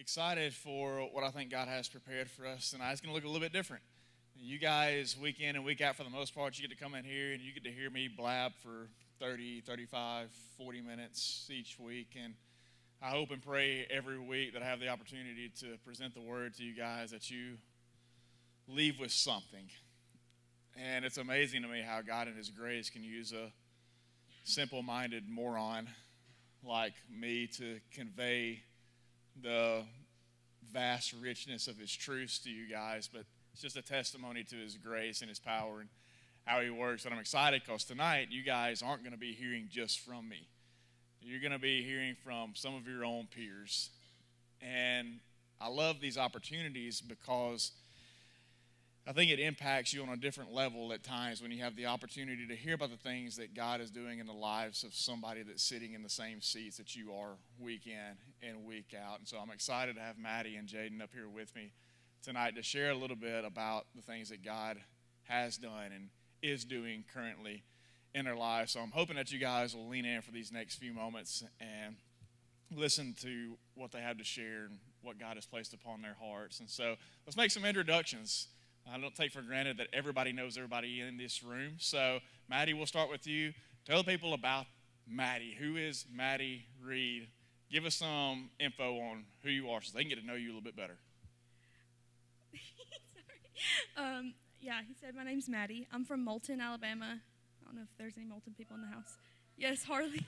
Excited for what I think God has prepared for us tonight. It's going to look a little bit different. You guys, week in and week out, for the most part, you get to come in here and you get to hear me blab for 30, 35, 40 minutes each week. And I hope and pray every week that I have the opportunity to present the word to you guys, that you leave with something. And it's amazing to me how God in His grace can use a simple-minded moron like me to convey the vast richness of His truths to you guys. But it's just a testimony to His grace and His power and how He works. And I'm excited because tonight you guys aren't going to be hearing just from me. You're going to be hearing from some of your own peers. And I love these opportunities because I think it impacts you on a different level at times when you have the opportunity to hear about the things that God is doing in the lives of somebody that's sitting in the same seats that you are week in and week out. And so I'm excited to have Maddie and Jaden up here with me tonight to share a little bit about the things that God has done and is doing currently in their lives. So I'm hoping that you guys will lean in for these next few moments and listen to what they have to share and what God has placed upon their hearts. And so let's make some introductions. I don't take for granted that everybody knows everybody in this room. So, Maddie, we'll start with you. Tell people about Maddie. Who is Maddie Reed? Give us some info on who you are so they can get to know you a little bit better. Sorry. Yeah, he said my name's Maddie. I'm from Moulton, Alabama. I don't know if there's any Moulton people in the house. Yes, Harley.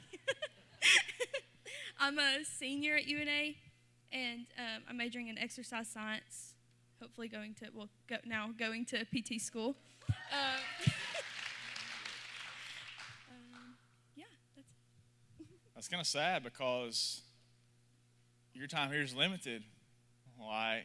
I'm a senior at UNA, and I'm majoring in exercise science. Hopefully going to PT school. Yeah, that's it. That's kind of sad because your time here is limited. Like,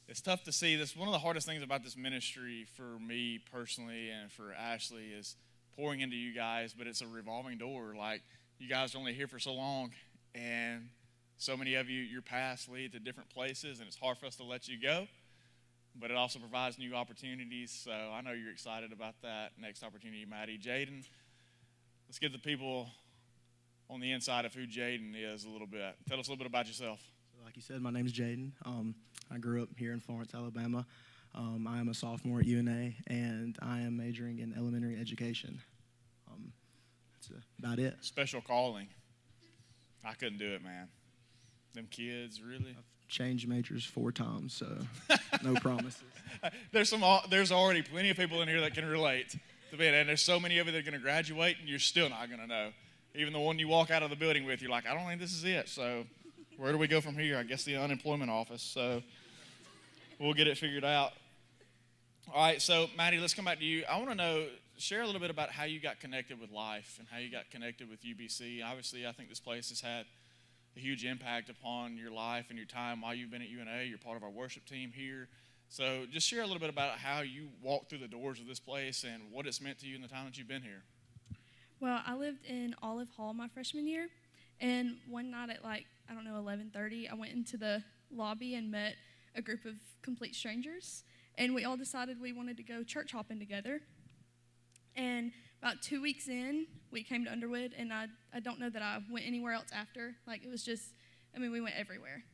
it's tough to see this. One of the hardest things about this ministry for me personally and for Ashley is pouring into you guys, but it's a revolving door. Like, you guys are only here for so long, and so many of you, your paths lead to different places, and it's hard for us to let you go, but it also provides new opportunities. So I know you're excited about that next opportunity, Maddie. Jaden, let's give the people on the inside of who Jaden is a little bit. Tell us a little bit about yourself. So like you said, my name's Jaden. I grew up here in Florence, Alabama. I am a sophomore at UNA, and I am majoring in elementary education. That's about it. Special calling. I couldn't do it, man. Them kids, really? I've changed majors 4 times, so no promises. There's already plenty of people in here that can relate to it, and there's so many of you that are going to graduate, and you're still not going to know. Even the one you walk out of the building with, you're like, I don't think this is it. So where do we go from here? I guess the unemployment office. So we'll get it figured out. All right, so Maddie, let's come back to you. I want to know, share a little bit about how you got connected with life and how you got connected with UBC. Obviously, I think this place has had a huge impact upon your life and your time while you've been at UNA. You're part of our worship team here. So just share a little bit about how you walked through the doors of this place and what it's meant to you in the time that you've been here. Well, I lived in Olive Hall my freshman year, and one night at 11:30, I went into the lobby and met a group of complete strangers, and we all decided we wanted to go church hopping together. And about 2 weeks in, we came to Underwood, and I don't know that I went anywhere else after. Like, it was just, we went everywhere.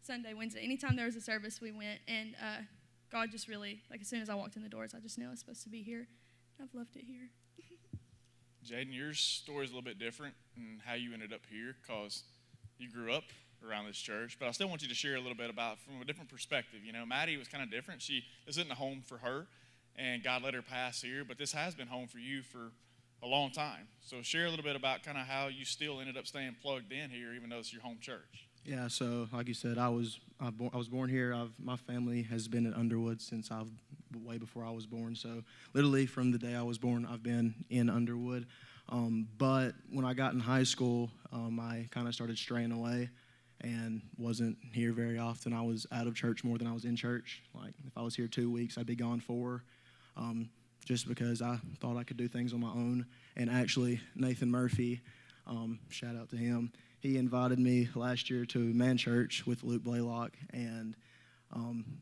Sunday, Wednesday, anytime there was a service, we went. And God just really, as soon as I walked in the doors, I just knew I was supposed to be here. I've loved it here. Jaden, your story is a little bit different in how you ended up here because you grew up around this church. But I still want you to share a little bit about from a different perspective. You know, Maddie was kind of different. This isn't a home for her, and God let her pass here. But this has been home for you for a long time. So share a little bit about kind of how you still ended up staying plugged in here, even though it's your home church. Yeah, so like you said, I was born here. My family has been at Underwood since way before I was born. So literally from the day I was born, I've been in Underwood. But when I got in high school, I kind of started straying away and wasn't here very often. I was out of church more than I was in church. Like, if I was here 2 weeks, I'd be gone 4, just because I thought I could do things on my own. And actually, Nathan Murphy, shout out to him, he invited me last year to Man Church with Luke Blaylock, and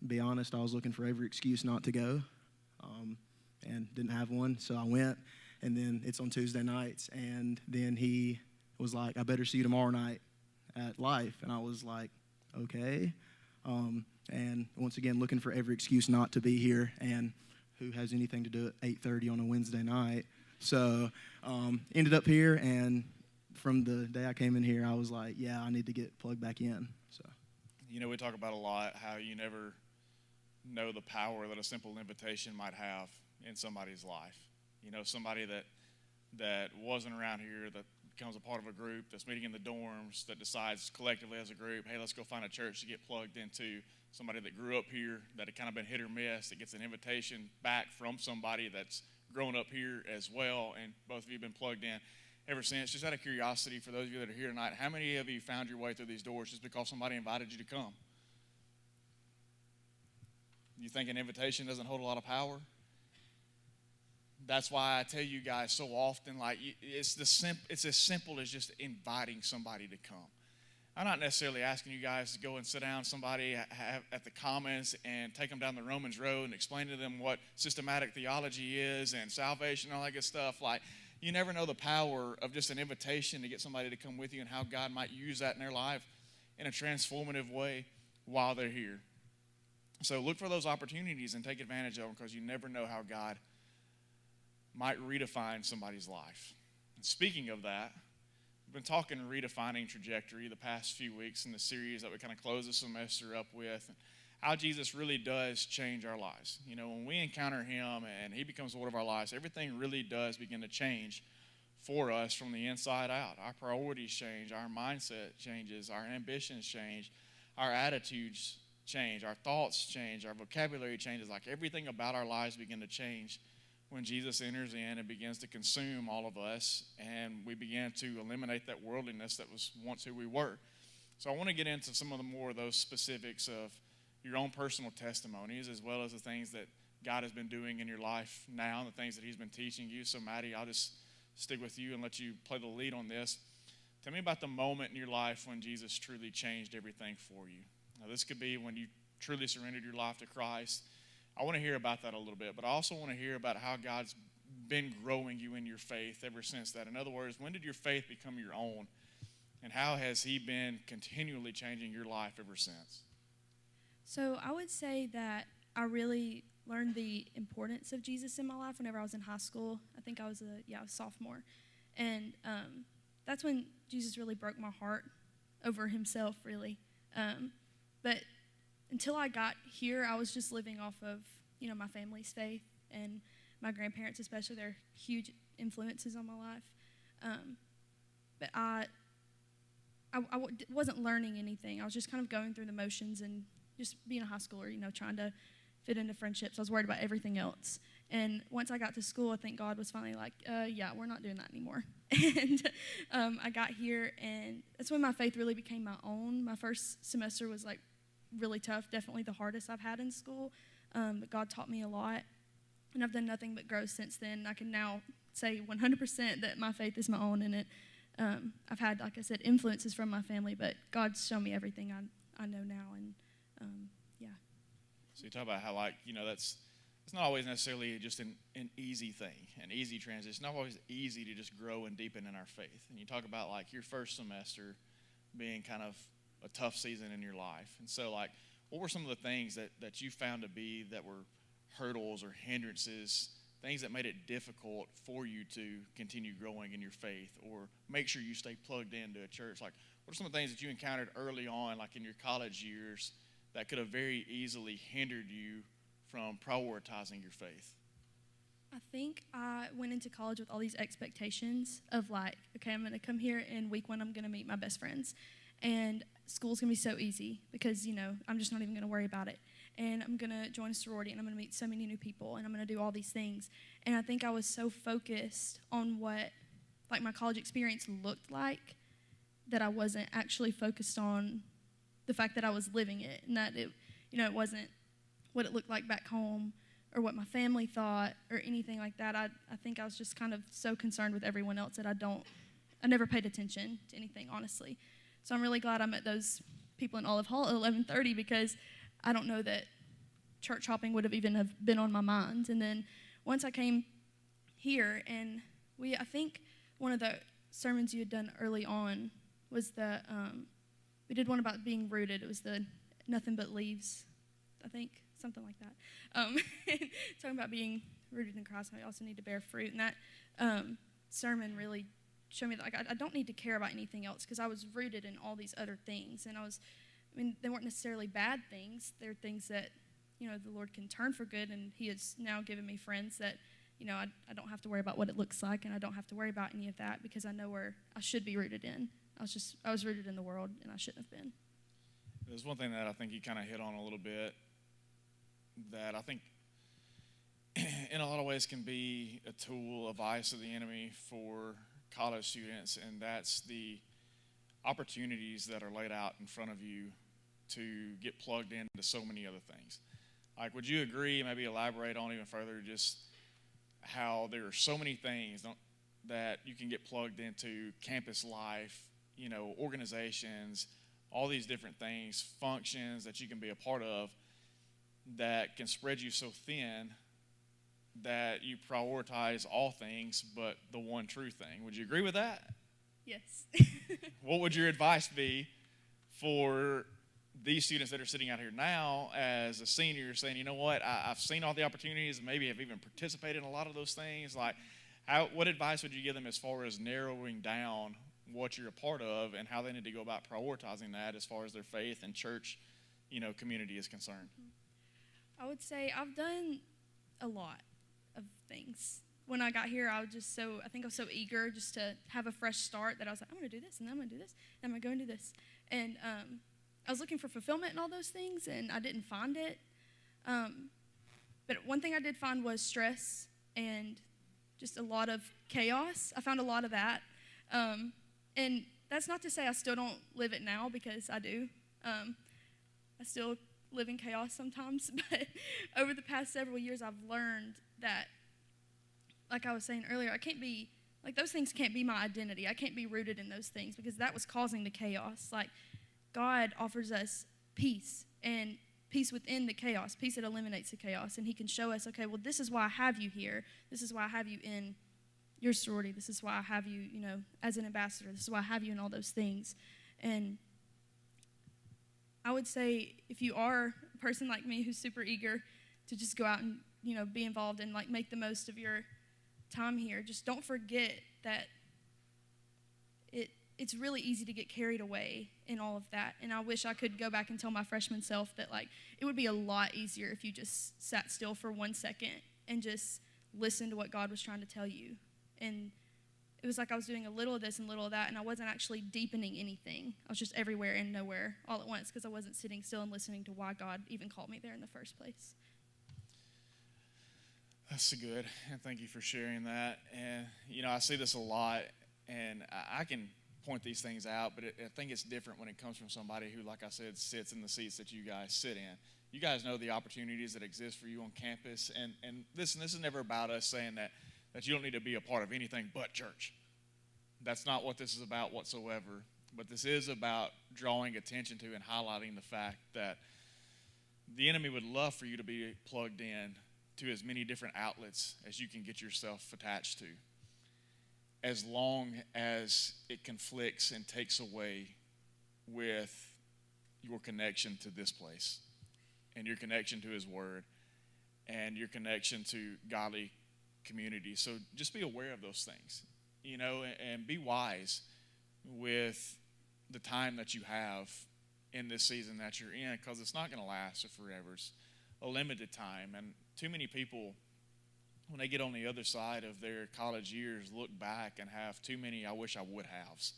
be honest, I was looking for every excuse not to go, and didn't have one, so I went. And then it's on Tuesday nights, and then he was like, I better see you tomorrow night at Life. And I was like, okay. And once again, looking for every excuse not to be here, and who has anything to do at 8:30 on a Wednesday night. So ended up here, and from the day I came in here, I was like, yeah, I need to get plugged back in. So, You know, we talk about a lot how you never know the power that a simple invitation might have in somebody's life. You know, somebody that wasn't around here, that becomes a part of a group, that's meeting in the dorms, that decides collectively as a group, hey, let's go find a church to get plugged into. Somebody that grew up here, that had kind of been hit or miss, that gets an invitation back from somebody that's grown up here as well, and both of you have been plugged in ever since. Just out of curiosity, for those of you that are here tonight, how many of you found your way through these doors just because somebody invited you to come? You think an invitation doesn't hold a lot of power? That's why I tell you guys so often, like, it's as simple as just inviting somebody to come. I'm not necessarily asking you guys to go and sit down somebody at the Commons and take them down the Romans Road and explain to them what systematic theology is and salvation and all that good stuff. Like, you never know the power of just an invitation to get somebody to come with you and how God might use that in their life in a transformative way while they're here. So look for those opportunities and take advantage of them, because you never know how God might redefine somebody's life. And speaking of that, we've been talking redefining trajectory the past few weeks in the series that we kind of close the semester up with, and how Jesus really does change our lives. You know, when we encounter him and he becomes Lord of our lives, everything really does begin to change for us from the inside out. Our priorities change, our mindset changes, our ambitions change, our attitudes change, our thoughts change, our vocabulary changes. Like, everything about our lives begin to change when Jesus enters in and begins to consume all of us, and we begin to eliminate that worldliness that was once who we were. So I want to get into some of the more of those specifics of your own personal testimonies, as well as the things that God has been doing in your life now and the things that he's been teaching you. So Maddie, I'll just stick with you and let you play the lead on this. Tell me about the moment in your life when Jesus truly changed everything for you. Now, this could be when you truly surrendered your life to Christ. I want to hear about that a little bit, but I also want to hear about how God's been growing you in your faith ever since that. In other words, when did your faith become your own, and how has he been continually changing your life ever since? So I would say that I really learned the importance of Jesus in my life whenever I was in high school. I think I was a sophomore. And that's when Jesus really broke my heart over himself, really. But until I got here, I was just living off of, my family's faith and my grandparents especially. They're huge influences on my life. But I wasn't learning anything. I was just kind of going through the motions and just being a high schooler, trying to fit into friendships. I was worried about everything else. And once I got to school, I think God was finally like, yeah, we're not doing that anymore. And I got here, and that's when my faith really became my own. My first semester was like really tough, definitely the hardest I've had in school. But God taught me a lot, and I've done nothing but grow since then. I can now say 100% that my faith is my own, and I've had, like I said, influences from my family, but God's shown me everything I know now, and yeah. So you talk about how, it's not always necessarily just an easy thing, an easy transition. It's not always easy to just grow and deepen in our faith. And you talk about, your first semester being kind of a tough season in your life. And so, what were some of the things that you found to be that were hurdles or hindrances, things that made it difficult for you to continue growing in your faith or make sure you stay plugged into a church? What are some of the things that you encountered early on, in your college years, that could have very easily hindered you from prioritizing your faith? I think I went into college with all these expectations of okay, I'm going to come here in week one, I'm going to meet my best friends. And school's going to be so easy because, I'm just not even going to worry about it. And I'm going to join a sorority, and I'm going to meet so many new people, and I'm going to do all these things. And I think I was so focused on what, my college experience looked like, that I wasn't actually focused on the fact that I was living it, and that it wasn't what it looked like back home or what my family thought or anything like that. I think I was just kind of so concerned with everyone else that I never paid attention to anything, honestly. So I'm really glad I met those people in Olive Hall at 11:30, because I don't know that church hopping would have even have been on my mind. And then once I came here, and I think one of the sermons you had done early on was the we did one about being rooted. It was the Nothing But Leaves, I think, something like that. Talking about being rooted in Christ, we also need to bear fruit. And that sermon really showed me that I don't need to care about anything else because I was rooted in all these other things. And they weren't necessarily bad things. They're things that, the Lord can turn for good. And he has now given me friends that, I don't have to worry about what it looks like, and I don't have to worry about any of that because I know where I should be rooted in. I was rooted in the world, and I shouldn't have been. There's one thing that I think you kind of hit on a little bit that I think in a lot of ways can be a tool, a vice of the enemy for college students, and that's the opportunities that are laid out in front of you to get plugged into so many other things. Like, would you agree, maybe elaborate on even further, just how there are so many things that you can get plugged into, campus life, organizations, all these different things, functions that you can be a part of that can spread you so thin that you prioritize all things but the one true thing. Would you agree with that? Yes. What would your advice be for these students that are sitting out here now as a senior saying, you know what, I've seen all the opportunities and maybe have even participated in a lot of those things. Like, what advice would you give them as far as narrowing down what you're a part of and how they need to go about prioritizing that as far as their faith and church, community is concerned? I would say I've done a lot of things. When I got here, I was so eager just to have a fresh start that I was like, I'm going to do this, and I'm going to do this, and I'm going to go and do this. And I was looking for fulfillment in all those things, and I didn't find it. But one thing I did find was stress and just a lot of chaos. I found a lot of that. And that's not to say I still don't live it now, because I do. I still live in chaos sometimes. But over the past several years, I've learned that, like I was saying earlier, those things can't be my identity. I can't be rooted in those things because that was causing the chaos. Like, God offers us peace, and peace within the chaos, peace that eliminates the chaos. And he can show us, okay, well, this is why I have you here. This is why I have you in your sorority. This is why I have you, as an ambassador. This is why I have you in all those things. And I would say if you are a person like me who's super eager to just go out and, be involved and, make the most of your time here, just don't forget that it's really easy to get carried away in all of that. And I wish I could go back and tell my freshman self that, it would be a lot easier if you just sat still for 1 second and just listened to what God was trying to tell you. And it was like I was doing a little of this and little of that, and I wasn't actually deepening anything. I was just everywhere and nowhere all at once because I wasn't sitting still and listening to why God even called me there in the first place. That's good, and thank you for sharing that. And, I see this a lot, and I can point these things out, but I think it's different when it comes from somebody who, like I said, sits in the seats that you guys sit in. You guys know the opportunities that exist for you on campus, and this is never about us saying that you don't need to be a part of anything but church. That's not what this is about whatsoever, but this is about drawing attention to and highlighting the fact that the enemy would love for you to be plugged in to as many different outlets as you can get yourself attached to, as long as it conflicts and takes away with your connection to this place and your connection to his word and your connection to godly community. So just be aware of those things, and be wise with the time that you have in this season that you're in, because it's not going to last forever. It's a limited time, and too many people, when they get on the other side of their college years, look back and have too many I wish I would haves.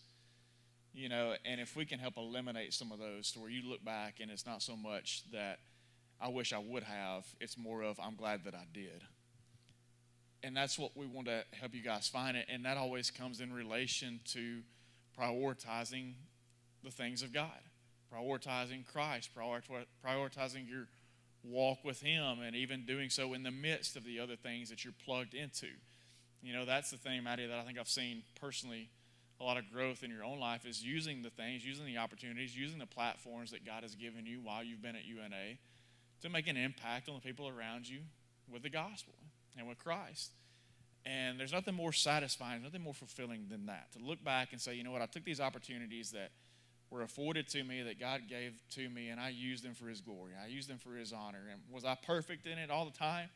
And if we can help eliminate some of those to where you look back and it's not so much that I wish I would have, it's more of I'm glad that I did. And that's what we want to help you guys find it. And that always comes in relation to prioritizing the things of God, prioritizing Christ, prioritizing your walk with him, and even doing so in the midst of the other things that you're plugged into. That's the thing, Maddie, that I think I've seen personally a lot of growth in your own life is using the things, using the opportunities, using the platforms that God has given you while you've been at UNA to make an impact on the people around you with the gospel and with Christ. And there's nothing more satisfying, nothing more fulfilling than that, to look back and say, you know what, I took these opportunities that were afforded to me that God gave to me, and I used them for His glory. I used them for His honor. And was I perfect in it all the time?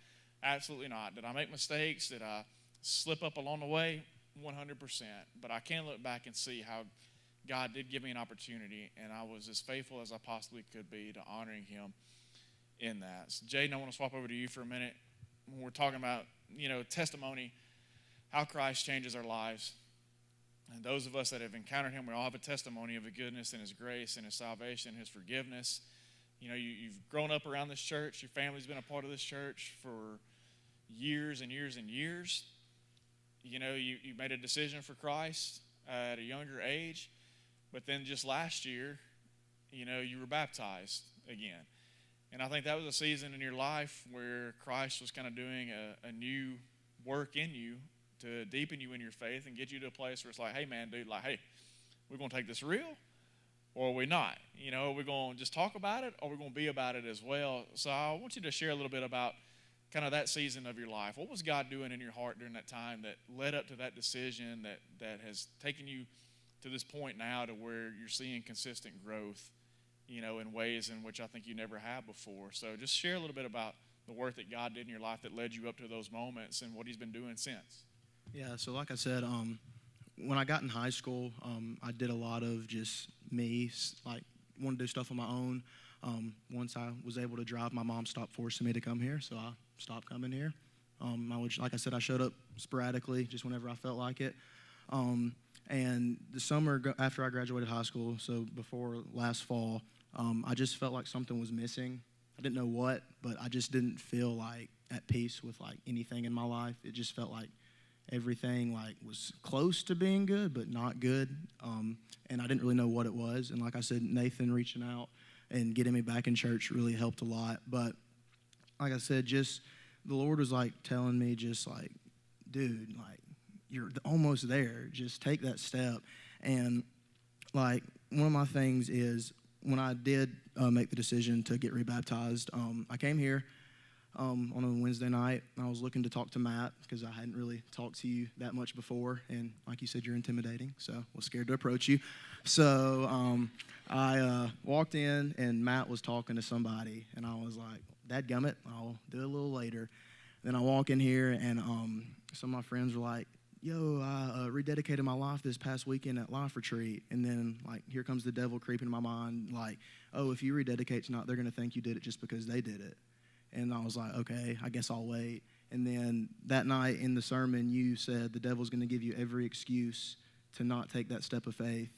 Absolutely not. Did I make mistakes? Did I slip up along the way? 100%. But I can look back and see how God did give me an opportunity, and I was as faithful as I possibly could be to honoring Him in that. So Jaden, I want to swap over to you for a minute. When we're talking about, testimony, how Christ changes our lives. And those of us that have encountered Him, we all have a testimony of the goodness and His grace and His salvation, His forgiveness. You've grown up around this church. Your family's been a part of this church for years and years and years. You made a decision for Christ at a younger age. But then just last year, you were baptized again. And I think that was a season in your life where Christ was kind of doing a new work in you to deepen you in your faith and get you to a place where it's like, hey, man, dude, hey, we're going to take this real or are we not? Are we going to just talk about it or are we going to be about it as well? So I want you to share a little bit about kind of that season of your life. What was God doing in your heart during that time that led up to that decision that has taken you to this point now to where you're seeing consistent growth, in ways in which I think you never have before. So just share a little bit about the work that God did in your life that led you up to those moments and what He's been doing since. Yeah, so like I said, when I got in high school, I did a lot of just me, wanted to do stuff on my own. Once I was able to drive, my mom stopped forcing me to come here, so I stopped coming here. Like I said, I showed up sporadically, just whenever I felt like it. And the summer after I graduated high school, so before last fall, I just felt like something was missing. I didn't know what, but I just didn't feel like at peace with anything in my life. It just felt like everything was close to being good, but not good. And I didn't really know what it was. And like I said, Nathan reaching out and getting me back in church really helped a lot. But like I said, just the Lord was telling me dude, you're almost there. Just take that step. And one of my things is when I did make the decision to get rebaptized, I came here on a Wednesday night. I was looking to talk to Matt because I hadn't really talked to you that much before. And like you said, you're intimidating, so I was scared to approach you. So I walked in, and Matt was talking to somebody, and I was like, dadgummit, I'll do it a little later. Then I walk in here, and some of my friends were like, yo, I rededicated my life this past weekend at Life Retreat. And then, here comes the devil creeping in my mind, oh, if you rededicate tonight, they're going to think you did it just because they did it. And I was like, okay, I guess I'll wait. And then that night in the sermon, you said the devil's going to give you every excuse to not take that step of faith.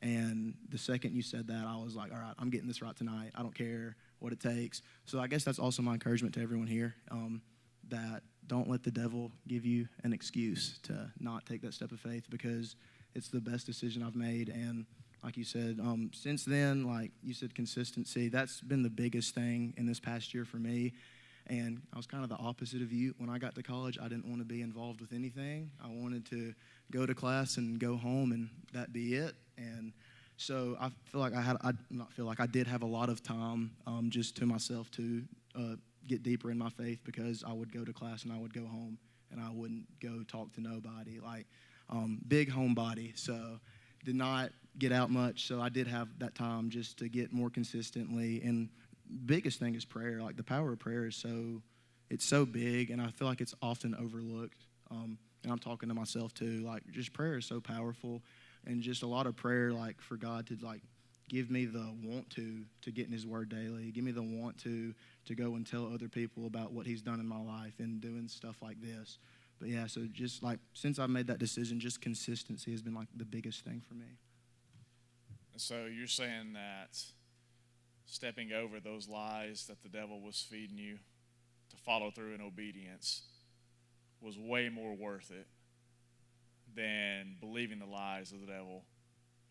And the second you said that, I was like, all right, I'm getting this right tonight. I don't care what it takes. So I guess that's also my encouragement to everyone here, that don't let the devil give you an excuse to not take that step of faith, because it's the best decision I've made. And like you said, since then, like you said, consistency, that's been the biggest thing in this past year for me. And I was kind of the opposite of you. When I got to college, I didn't want to be involved with anything. I wanted to go to class and go home, and that be it. And so I feel like I did have a lot of time just to myself to get deeper in my faith, because I would go to class and I would go home and I wouldn't go talk to nobody. Big homebody, so did not get out much. So I did have that time just to get more consistently. And biggest thing is prayer. Like the power of prayer is so big, and I feel like it's often overlooked. And I'm talking to myself too. Like just prayer is so powerful, and just a lot of prayer, like for God to give me the want to get in His Word daily. Give me the want to go and tell other people about what He's done in my life and doing stuff like this. But yeah, so just since I've made that decision, just consistency has been the biggest thing for me. So you're saying that stepping over those lies that the devil was feeding you to follow through in obedience was way more worth it than believing the lies of the devil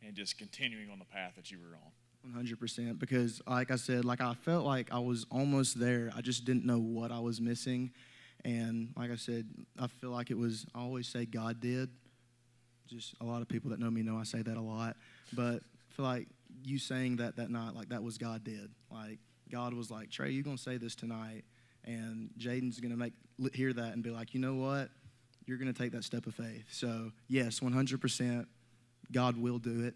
and just continuing on the path that you were on. 100%, because like I said, I felt like I was almost there. I just didn't know what I was missing. And like I said, I feel like I always say God did. Just a lot of people that know me know I say that a lot. But I feel like you saying that night, that was God did. God was like, Trey, you're going to say this tonight, and Jaden's going to hear that and be like, you know what? You're going to take that step of faith. So yes, 100%, God will do it.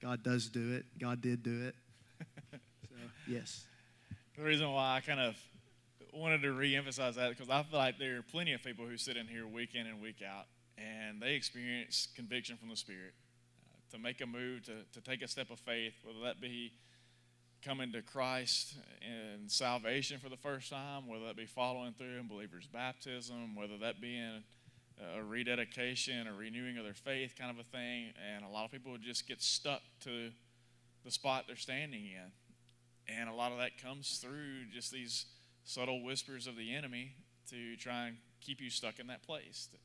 God does do it. God did do it. So, yes. The reason why I kind of wanted to reemphasize that because I feel like there are plenty of people who sit in here week in and week out, and they experience conviction from the Spirit to make a move, to take a step of faith, whether that be coming to Christ and salvation for the first time, whether that be following through in believer's baptism, whether that be in a rededication, a renewing of their faith kind of a thing. And a lot of people would just get stuck to the spot they're standing in. And a lot of that comes through just these subtle whispers of the enemy to try and keep you stuck in that place, to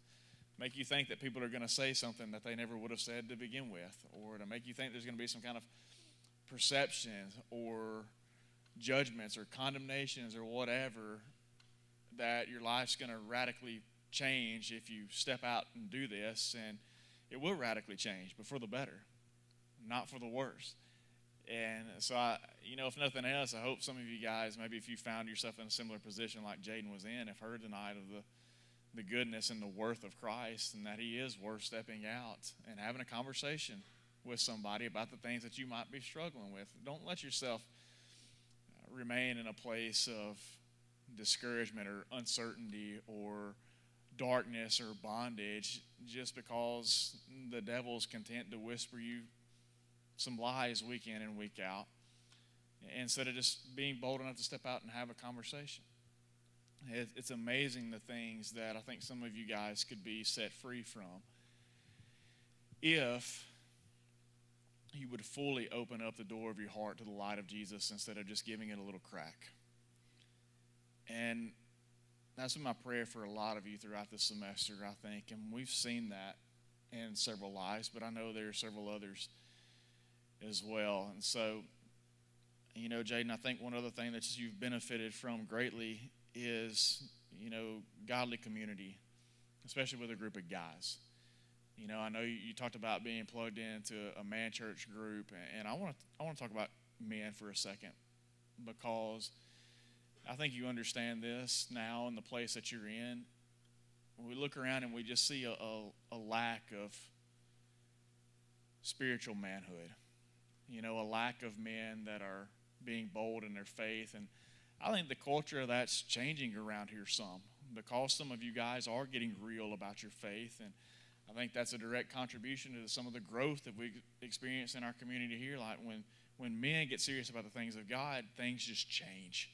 make you think that people are going to say something that they never would have said to begin with, or to make you think there's going to be some kind of perceptions or judgments or condemnations or whatever, that your life's going to radically change if you step out and do this. And it will radically change, but for the better, not for the worse. And so, if nothing else, I hope some of you guys, maybe if you found yourself in a similar position like Jaden was in, have heard tonight of the goodness and the worth of Christ, and that he is worth stepping out and having a conversation with somebody about the things that you might be struggling with. Don't let yourself remain in a place of discouragement or uncertainty or darkness or bondage just because the devil's content to whisper you some lies week in and week out, instead of just being bold enough to step out and have a conversation. It's amazing the things that I think some of you guys could be set free from if you would fully open up the door of your heart to the light of Jesus instead of just giving it a little crack. And that's been my prayer for a lot of you throughout this semester, I think. And we've seen that in several lives, but I know there are several others as well. And so, Jaden, I think one other thing that you've benefited from greatly is, godly community, especially with a group of guys. I know you talked about being plugged into a man church group, and I want to talk about men for a second, because I think you understand this now in the place that you're in. We look around and we just see a lack of spiritual manhood, a lack of men that are being bold in their faith. And I think the culture of that's changing around here some, because some of you guys are getting real about your faith. And I think that's a direct contribution to some of the growth that we experience in our community here. Like when men get serious about the things of God, things just change.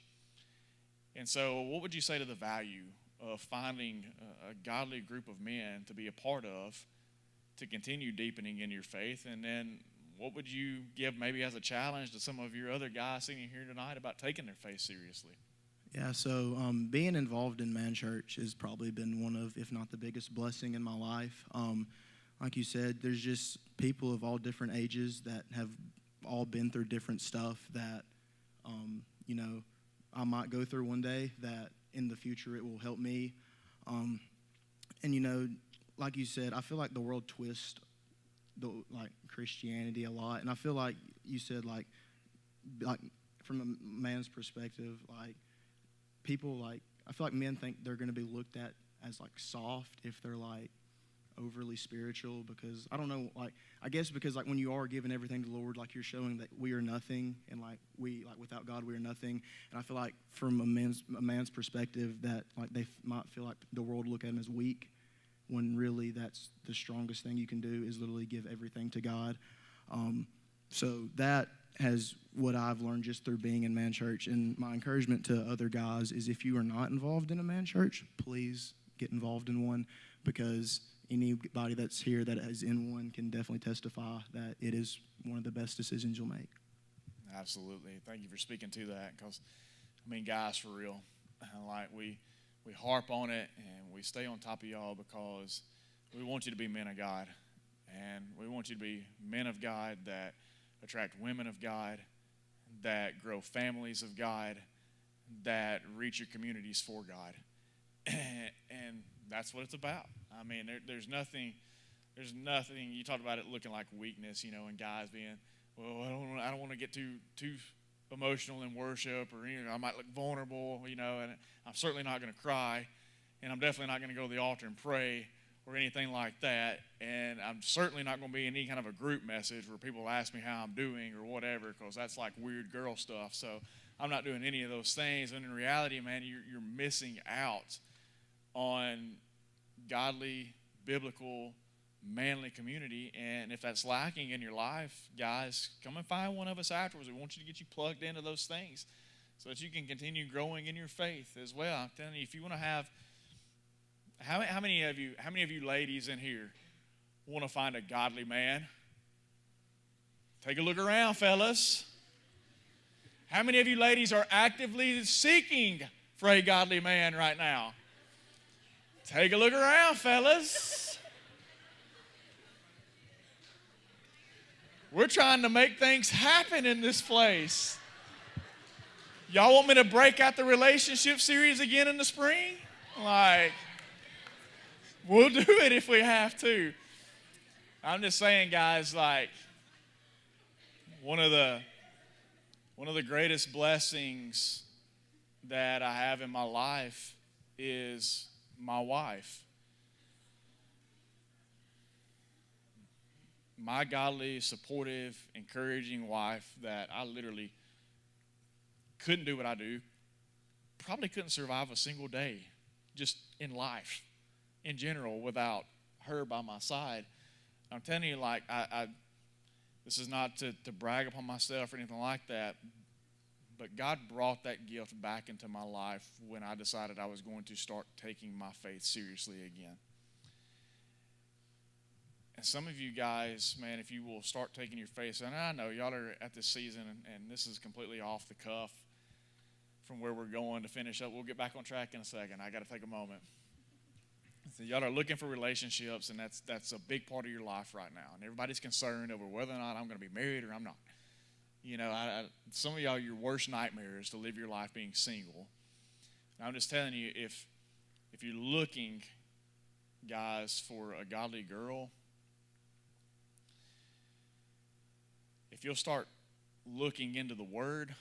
And so what would you say to the value of finding a godly group of men to be a part of, to continue deepening in your faith? And then what would you give maybe as a challenge to some of your other guys sitting here tonight about taking their faith seriously? Yeah, so being involved in Man Church has probably been one of, if not the biggest blessing in my life. Like you said, there's just people of all different ages that have all been through different stuff that, I might go through one day that in the future it will help me. And, like you said, I feel like the world twists Christianity a lot. And I feel like you said, like from a man's perspective, people I feel like men think they're going to be looked at as soft if they're overly spiritual, because I don't know, I guess because when you are giving everything to the Lord, you're showing that we are nothing, and without God we are nothing. And I feel like from a man's perspective that they might feel like the world look at him as weak, when really that's the strongest thing you can do is literally give everything to God. So that has what I've learned just through being in Man Church. And my encouragement to other guys is, if you are not involved in a Man Church, please get involved in one, because anybody that's here that is in one can definitely testify that it is one of the best decisions you'll make. Absolutely. Thank you for speaking to that, because, guys, for real, we harp on it and we stay on top of y'all because we want you to be men of God, and we want you to be men of God that attract women of God, that grow families of God, that reach your communities for God. And that's what it's about. There's nothing, you talked about it looking like weakness, and guys being, well, I don't want to get too emotional in worship, or I might look vulnerable, and I'm certainly not going to cry, and I'm definitely not going to go to the altar and pray or anything like that. And I'm certainly not going to be in any kind of a group message where people ask me how I'm doing or whatever, because that's like weird girl stuff. So I'm not doing any of those things. And in reality, man, you're missing out on godly, biblical, manly community. And if that's lacking in your life, guys, come and find one of us afterwards. We want you to get you plugged into those things so that you can continue growing in your faith as well. I'm telling you, if you want to have, how many of you ladies in here want to find a godly man? Take a look around, fellas. How many of you ladies are actively seeking for a godly man right now? Take a look around, fellas. We're trying to make things happen in this place. Y'all want me to break out the relationship series again in the spring? Like, we'll do it if we have to. I'm just saying, guys, like, one of the greatest blessings that I have in my life is my wife. My godly, supportive, encouraging wife that I literally couldn't do what I do, probably couldn't survive a single day just in life in general without her by my side. I'm telling you, like, this is not to brag upon myself or anything like that, but God brought that gift back into my life when I decided I was going to start taking my faith seriously again. And some of you guys, man, if you will start taking your faith, and I know y'all are at this season, and this is completely off the cuff from where we're going to finish up. We'll get back on track in a second. I got to take a moment. So y'all are looking for relationships, and that's a big part of your life right now. And everybody's concerned over whether or not I'm going to be married or I'm not. You know, some of y'all, your worst nightmare is to live your life being single. And I'm just telling you, if you're looking, guys, for a godly girl, if you'll start looking into the Word,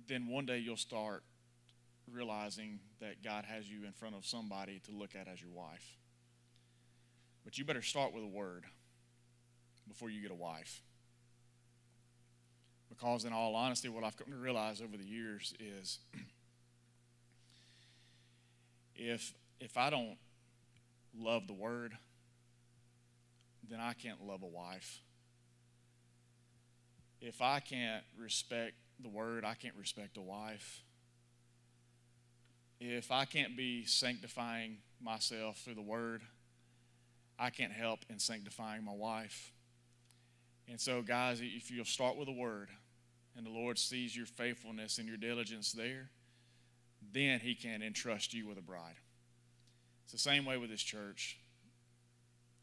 then one day you'll start realizing that God has you in front of somebody to look at as your wife. But you better start with a Word before you get a wife. Because in all honesty, what I've come to realize over the years is if I don't love the Word, then I can't love a wife. If I can't respect the Word, I can't respect a wife. If I can't be sanctifying myself through the Word, I can't help in sanctifying my wife. And so, guys, if you'll start with the Word and the Lord sees your faithfulness and your diligence there, then He can entrust you with a bride. It's the same way with His church.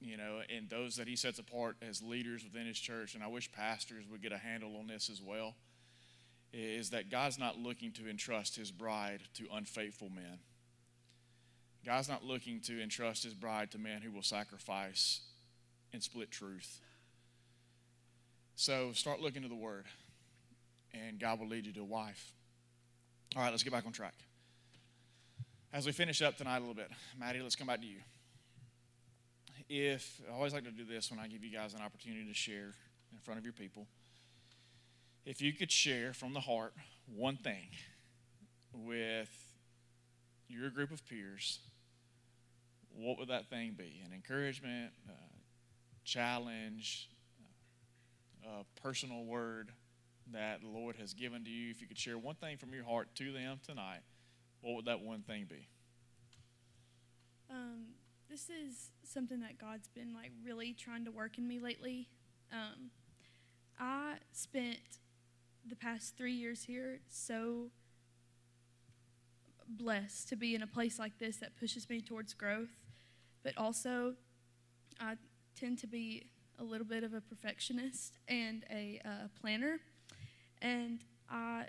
You know, and those that He sets apart as leaders within His church, and I wish pastors would get a handle on this as well, is that God's not looking to entrust His bride to unfaithful men. God's not looking to entrust His bride to men who will sacrifice and split truth. So start looking to the Word, and God will lead you to a wife. All right, let's get back on track. As we finish up tonight a little bit, Maddie, let's come back to you. I always like to do this when I give you guys an opportunity to share in front of your people. If you could share from the heart one thing with your group of peers, what would that thing be? An encouragement, challenge, a personal word that the Lord has given to you. If you could share one thing from your heart to them tonight, what would that one thing be? This is something that God's been like really trying to work in me lately. I spent the past 3 years here so blessed to be in a place like this that pushes me towards growth, but also I tend to be a little bit of a perfectionist and a planner, and I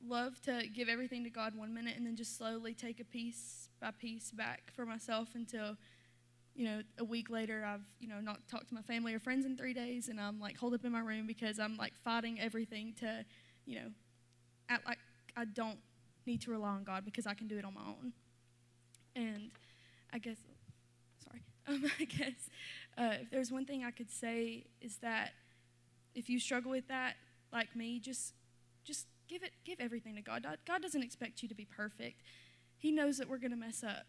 love to give everything to God 1 minute and then just slowly take a piece by piece back for myself until, a week later I've, not talked to my family or friends in 3 days, and I'm like holed up in my room because I'm like fighting everything to, act like I don't need to rely on God because I can do it on my own. And I guess I guess if there's one thing I could say is that if you struggle with that, like me, just give everything to God. God doesn't expect you to be perfect. He knows that we're going to mess up.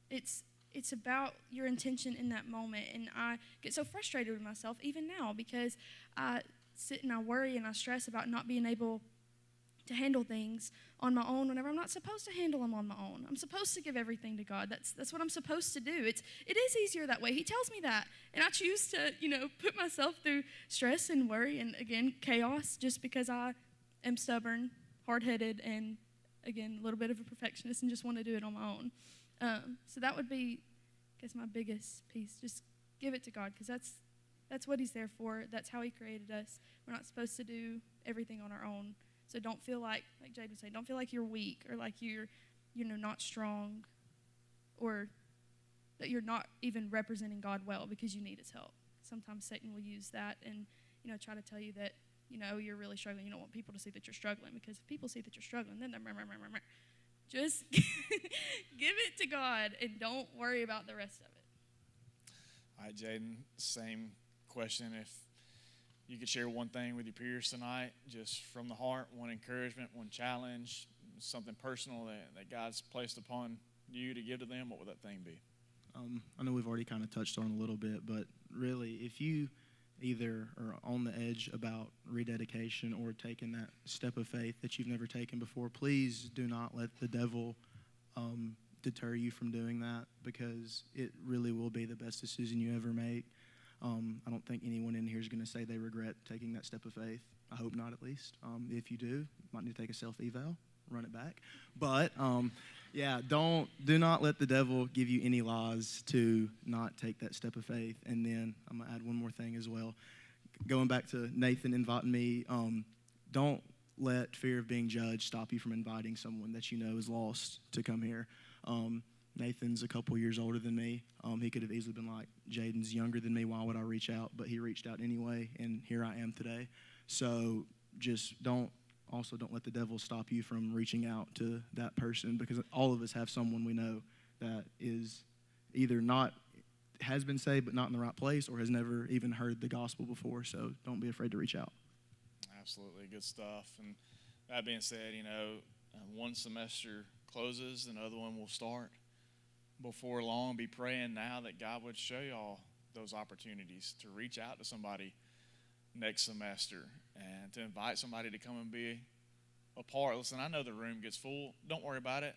It's about your intention in that moment, and I get so frustrated with myself even now because I sit and I worry and I stress about not being able to handle things on my own whenever I'm not supposed to handle them on my own. I'm supposed to give everything to God. That's what I'm supposed to do. It is easier that way. He tells me that, and I choose to put myself through stress and worry and again chaos just because I am stubborn, hard-headed, and again a little bit of a perfectionist and just want to do it on my own. So that would be, I guess, my biggest piece. Just give it to God because that's what He's there for. That's how He created us. We're not supposed to do everything on our own. So don't feel like Jaden was saying, don't feel like you're weak or like you're, not strong or that you're not even representing God well because you need His help. Sometimes Satan will use that and, try to tell you that, you're really struggling. You don't want people to see that you're struggling because if people see that you're struggling, then they're just give it to God and don't worry about the rest of it. All right, Jaden, same question. If you could share one thing with your peers tonight, just from the heart, one encouragement, one challenge, something personal that God's placed upon you to give to them, what would that thing be? I know we've already kind of touched on it a little bit, but really, if you either are on the edge about rededication or taking that step of faith that you've never taken before, please do not let the devil deter you from doing that because it really will be the best decision you ever make. I don't think anyone in here is going to say they regret taking that step of faith. I hope not, at least. If you do, you might need to take a self-eval, run it back. But, do not let the devil give you any lies to not take that step of faith. And then I'm going to add one more thing as well. Going back to Nathan inviting me, don't let fear of being judged stop you from inviting someone that you know is lost to come here. Nathan's a couple years older than me. He could have easily been like, Jaden's younger than me, why would I reach out? But he reached out anyway, and here I am today. So just don't let the devil stop you from reaching out to that person because all of us have someone we know that is either has been saved but not in the right place or has never even heard the gospel before. So don't be afraid to reach out. Absolutely, good stuff. And that being said, one semester closes, another one will start. Before long, be praying now that God would show y'all those opportunities to reach out to somebody next semester and to invite somebody to come and be a part. Listen, I know the room gets full. Don't worry about it.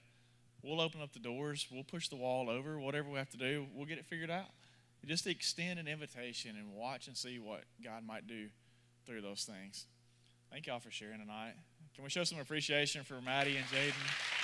We'll open up the doors. We'll push the wall over. Whatever we have to do, we'll get it figured out. Just extend an invitation and watch and see what God might do through those things. Thank y'all for sharing tonight. Can we show some appreciation for Maddie and Jaden?